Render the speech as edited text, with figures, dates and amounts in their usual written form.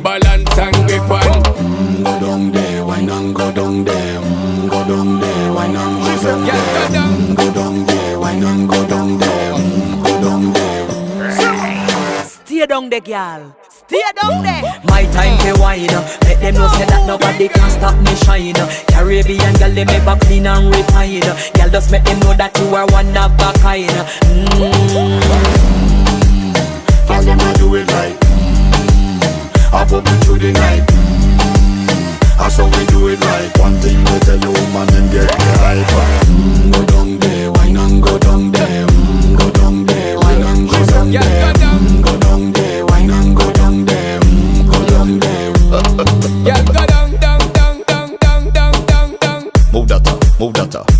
balance and grip on. Go down there, why not go down there? Go down there, why not go down there? Go down there, why not go down there? Go down there. Stay down there, girl. Stay down there. My time to wine. Let them know say that nobody can stop me shine. Caribbean girl, they make up clean and refine. Girl, just make them know that you are one of a kind. Girl, them a do it right. I pop it through the night. That's how we do it right. One thing we tell you, woman, and get the hype. Go down there, why not go down there? Go down there, why not go down there? Go down there, why not go down there? Go down there. Yeah, go down, down, down, down, down, down, down, down. Move that up, move that up.